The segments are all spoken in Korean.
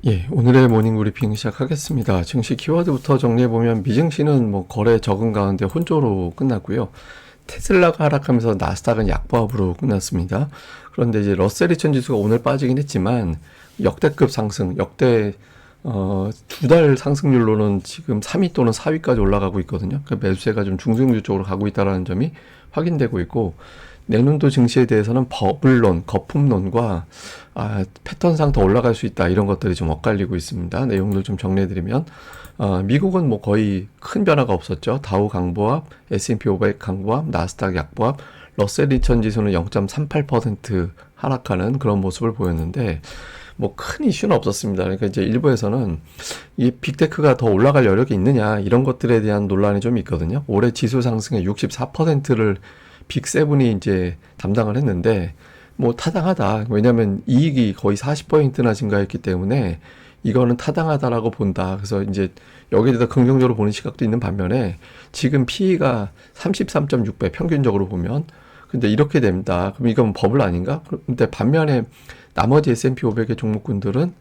예, 오늘의 모닝 브리핑 시작하겠습니다. 증시 키워드부터 정리해보면 미증시는 거래 적은 가운데 혼조로 끝났고요. 테슬라가 하락하면서 나스닥은 약보합으로 끝났습니다. 그런데 이제 러셀 2000 지수가 오늘 빠지긴 했지만 역대급 상승, 역대 두 달 상승률로는 지금 3위 또는 4위까지 올라가고 있거든요. 그 매수세가 좀 중승주 쪽으로 가고 있다는 점이 확인되고 있고, 내년도 증시에 대해서는 버블론, 거품론과 패턴상 더 올라갈 수 있다, 이런 것들이 좀 엇갈리고 있습니다. 내용들 좀 정리해드리면, 미국은 거의 큰 변화가 없었죠. 다우 강보합, S&P 500 강보합, 나스닥 약보합, 러셀 2000 지수는 0.38% 하락하는 그런 모습을 보였는데, 큰 이슈는 없었습니다. 그러니까 이제 일부에서는 이 빅테크가 더 올라갈 여력이 있느냐, 이런 것들에 대한 논란이 좀 있거든요. 올해 지수 상승의 64%를 빅세븐이 이제 담당을 했는데, 타당하다. 왜냐면 이익이 거의 40%나 증가했기 때문에 이거는 타당하다라고 본다. 그래서 이제 여기에 대해서 긍정적으로 보는 시각도 있는 반면에, 지금 PE가 33.6배 평균적으로 보면, 근데 이렇게 됩니다. 그럼 이건 버블 아닌가? 근데 반면에 나머지 S&P 500의 종목군들은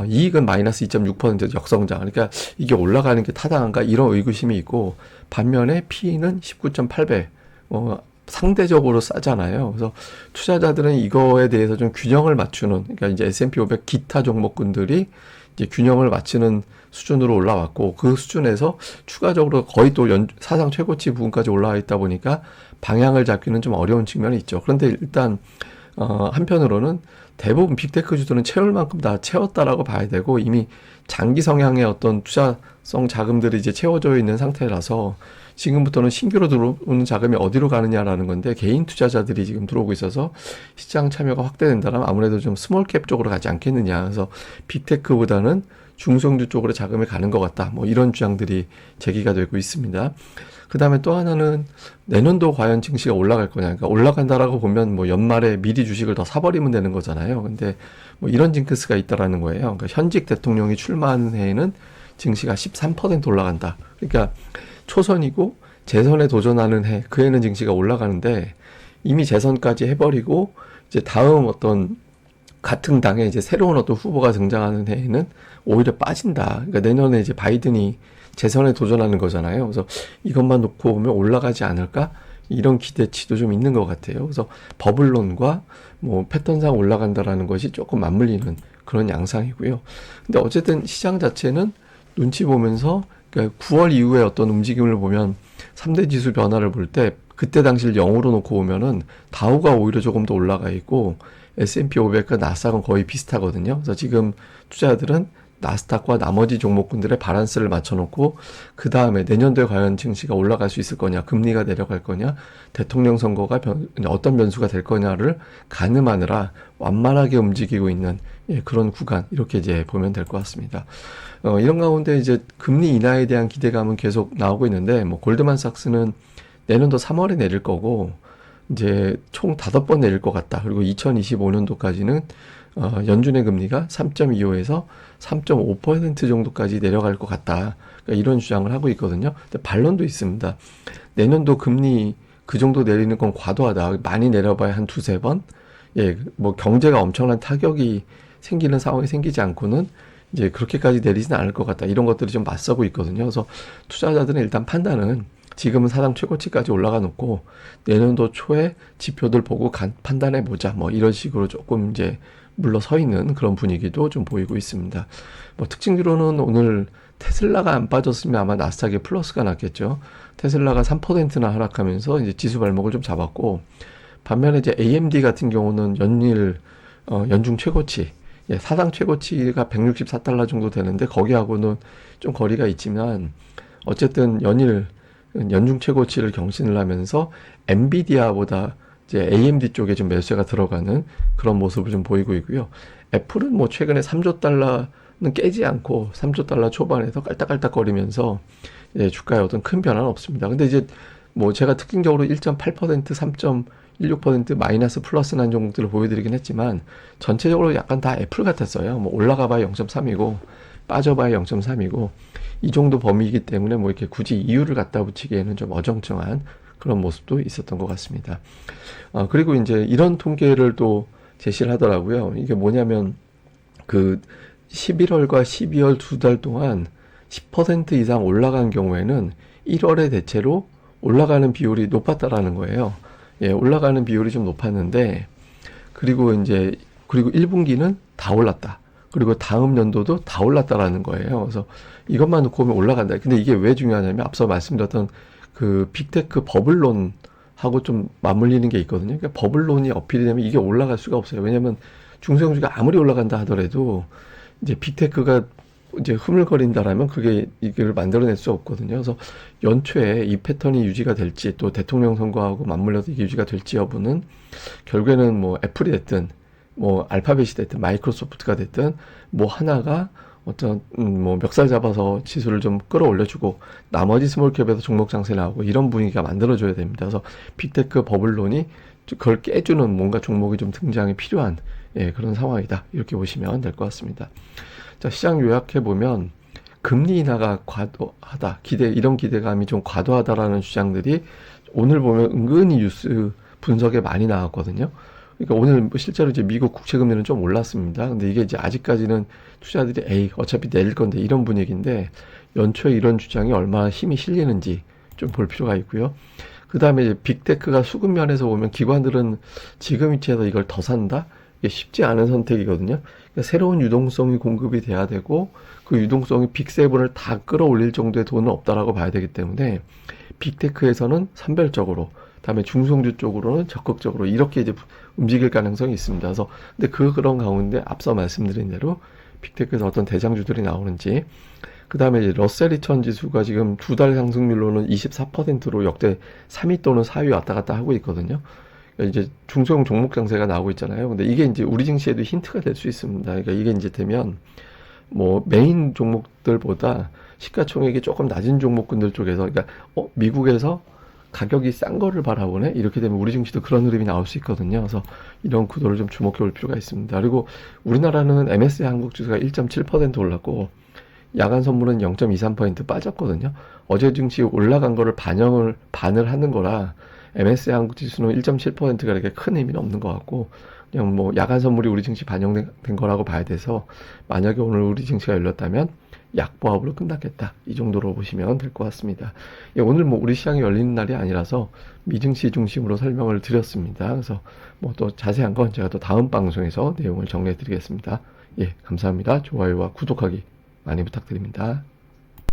이익은 마이너스 2.6% 역성장. 그러니까 이게 올라가는 게 타당한가? 이런 의구심이 있고, 반면에 PE는 19.8배. 상대적으로 싸잖아요. 그래서 투자자들은 이거에 대해서 좀 균형을 맞추는, 그러니까 이제 S&P 500 기타 종목군들이 이제 균형을 맞추는 수준으로 올라왔고, 그 수준에서 추가적으로 거의 또 사상 최고치 부분까지 올라와 있다 보니까 방향을 잡기는 좀 어려운 측면이 있죠. 그런데 일단 한편으로는 대부분 빅테크 주들은 채울 만큼 다 채웠다라고 봐야 되고, 이미 장기 성향의 어떤 투자성 자금들이 이제 채워져 있는 상태라서 지금부터는 신규로 들어오는 자금이 어디로 가느냐라는 건데, 개인 투자자들이 지금 들어오고 있어서 시장 참여가 확대된다면 아무래도 좀 스몰캡 쪽으로 가지 않겠느냐. 그래서 빅테크보다는 중성주 쪽으로 자금이 가는 것 같다. 이런 주장들이 제기가 되고 있습니다. 그 다음에 또 하나는 내년도 과연 증시가 올라갈 거냐. 그러니까 올라간다라고 보면 연말에 미리 주식을 더 사버리면 되는 거잖아요. 근데 이런 징크스가 있다라는 거예요. 그러니까 현직 대통령이 출마하는 해에는 증시가 13% 올라간다. 그러니까 초선이고 재선에 도전하는 해, 그 해는 증시가 올라가는데, 이미 재선까지 해버리고 이제 다음 어떤 같은 당에 이제 새로운 어떤 후보가 등장하는 해에는 오히려 빠진다. 그러니까 내년에 이제 바이든이 재선에 도전하는 거잖아요. 그래서 이것만 놓고 보면 올라가지 않을까? 이런 기대치도 좀 있는 것 같아요. 그래서 버블론과 패턴상 올라간다라는 것이 조금 맞물리는 그런 양상이고요. 근데 어쨌든 시장 자체는 눈치 보면서, 그러니까 9월 이후에 어떤 움직임을 보면 3대 지수 변화를 볼 때 그때 당시를 0으로 놓고 보면은 다우가 오히려 조금 더 올라가 있고 S&P 500과 나스닥은 거의 비슷하거든요. 그래서 지금 투자자들은 나스닥과 나머지 종목군들의 바란스를 맞춰놓고, 그 다음에 내년도에 과연 증시가 올라갈 수 있을 거냐, 금리가 내려갈 거냐, 대통령 선거가 어떤 변수가 될 거냐를 가늠하느라 완만하게 움직이고 있는 그런 구간, 이렇게 이제 보면 될 것 같습니다. 이런 가운데 이제 금리 인하에 대한 기대감은 계속 나오고 있는데, 골드만삭스는 내년도 3월에 내릴 거고, 이제 총 5번 내릴 것 같다. 그리고 2025년도까지는 연준의 금리가 3.25에서 3.5% 정도까지 내려갈 것 같다. 그러니까 이런 주장을 하고 있거든요. 근데 반론도 있습니다. 내년도 금리 그 정도 내리는 건 과도하다. 많이 내려봐야 한 두세 번. 경제가 엄청난 타격이 생기는 상황이 생기지 않고는 이제 그렇게까지 내리진 않을 것 같다. 이런 것들이 좀 맞서고 있거든요. 그래서 투자자들은 일단 판단은 지금은 사상 최고치까지 올라가 놓고 내년도 초에 지표들 보고 판단해 보자. 이런 식으로 조금 이제 물러서 있는 그런 분위기도 좀 보이고 있습니다. 특징으로는 오늘 테슬라가 안 빠졌으면 아마 나스닥에 플러스가 났겠죠. 테슬라가 3%나 하락하면서 이제 지수 발목을 좀 잡았고, 반면에 이제 AMD 같은 경우는 연중 최고치, 사상 최고치가 164달러 정도 되는데 거기하고는 좀 거리가 있지만, 어쨌든 연중 최고치를 경신을 하면서 엔비디아보다 이제 AMD 쪽에 좀 매수가 들어가는 그런 모습을 좀 보이고 있고요. 애플은 최근에 3조 달러는 깨지 않고 3조 달러 초반에서 깔딱깔딱거리면서 주가에 어떤 큰 변화는 없습니다. 근데 이제 제가 특징적으로 1.8%, 3.16% 마이너스 플러스 난 종목들을 보여드리긴 했지만, 전체적으로 약간 다 애플 같았어요. 올라가봐야 0.3이고 빠져봐야 0.3이고 이 정도 범위이기 때문에 이렇게 굳이 이유를 갖다 붙이기에는 좀 어정쩡한 그런 모습도 있었던 것 같습니다. 그리고 이제 이런 통계를 또 제시를 하더라고요. 이게 뭐냐면, 11월과 12월 두 달 동안 10% 이상 올라간 경우에는 1월에 대체로 올라가는 비율이 높았다라는 거예요. 예, 올라가는 비율이 좀 높았는데, 그리고 1분기는 다 올랐다. 그리고 다음 연도도 다 올랐다라는 거예요. 그래서 이것만 놓고 보면 올라간다. 근데 이게 왜 중요하냐면 앞서 말씀드렸던 그 빅테크 버블론하고 좀 맞물리는 게 있거든요. 그러니까 버블론이 어필이 되면 이게 올라갈 수가 없어요. 왜냐면 중소형주가 아무리 올라간다 하더라도 이제 빅테크가 이제 흐물거린다라면 그게 이걸 만들어낼 수 없거든요. 그래서 연초에 이 패턴이 유지가 될지 또 대통령 선거하고 맞물려서 이게 유지가 될지 여부는 결국에는 뭐 애플이 됐든 뭐 알파벳이 됐든 마이크로소프트가 됐든 뭐 하나가 어떤 뭐 멱살 잡아서 지수를 좀 끌어올려주고 나머지 스몰캡에서 종목 장세 나오고 이런 분위기가 만들어져야 됩니다. 그래서 빅테크 버블론이 그걸 깨주는 뭔가 종목이 좀 등장이 필요한 예, 그런 상황이다. 이렇게 보시면 될 것 같습니다. 자, 시장 요약해 보면 금리 인하가 과도하다. 이런 기대감이 좀 과도하다라는 주장들이 오늘 보면 은근히 뉴스 분석에 많이 나왔거든요. 그러니까 오늘 실제로 이제 미국 국채 금리는 좀 올랐습니다. 근데 이게 이제 아직까지는 투자들이 에이, 어차피 내릴 건데 이런 분위기인데 연초에 이런 주장이 얼마나 힘이 실리는지 좀 볼 필요가 있고요. 그 다음에 이제 빅테크가 수급 면에서 보면 기관들은 지금 위치에서 이걸 더 산다? 이게 쉽지 않은 선택이거든요. 그러니까 새로운 유동성이 공급이 돼야 되고 그 유동성이 빅세븐을 다 끌어올릴 정도의 돈은 없다라고 봐야 되기 때문에 빅테크에서는 산별적으로 다음에 중소형주 쪽으로는 적극적으로 이렇게 이제 움직일 가능성이 있습니다. 그래서 근데 그런 가운데 앞서 말씀드린 대로 빅테크에서 어떤 대장주들이 나오는지 그 다음에 이제 러셀 2000 지수가 지금 두 달 상승률로는 24%로 역대 3위 또는 4위 왔다 갔다 하고 있거든요. 이제 중소형 종목 장세가 나오고 있잖아요. 근데 이게 이제 우리 증시에도 힌트가 될 수 있습니다. 그러니까 이게 이제 되면 뭐 메인 종목들보다 시가총액이 조금 낮은 종목군들 쪽에서 그러니까 미국에서 가격이 싼 거를 바라보네? 이렇게 되면 우리 증시도 그런 흐름이 나올 수 있거든요. 그래서 이런 구도를 좀 주목해 볼 필요가 있습니다. 그리고 우리나라는 MSCI 한국 지수가 1.7% 올랐고 야간 선물은 0.23% 빠졌거든요. 어제 증시 올라간 거를 반을 하는 거라 MSCI 한국 지수는 1.7%가 이렇게 큰 의미는 없는 것 같고 그냥 뭐 야간 선물이 우리 증시 반영된 거라고 봐야 돼서 만약에 오늘 우리 증시가 열렸다면 약보합으로 끝났겠다. 이 정도로 보시면 될 것 같습니다. 예, 오늘 뭐 우리 시장이 열리는 날이 아니라서 미증시 중심으로 설명을 드렸습니다. 그래서 뭐 또 자세한 건 제가 또 다음 방송에서 내용을 정리해 드리겠습니다. 예, 감사합니다. 좋아요와 구독하기 많이 부탁드립니다.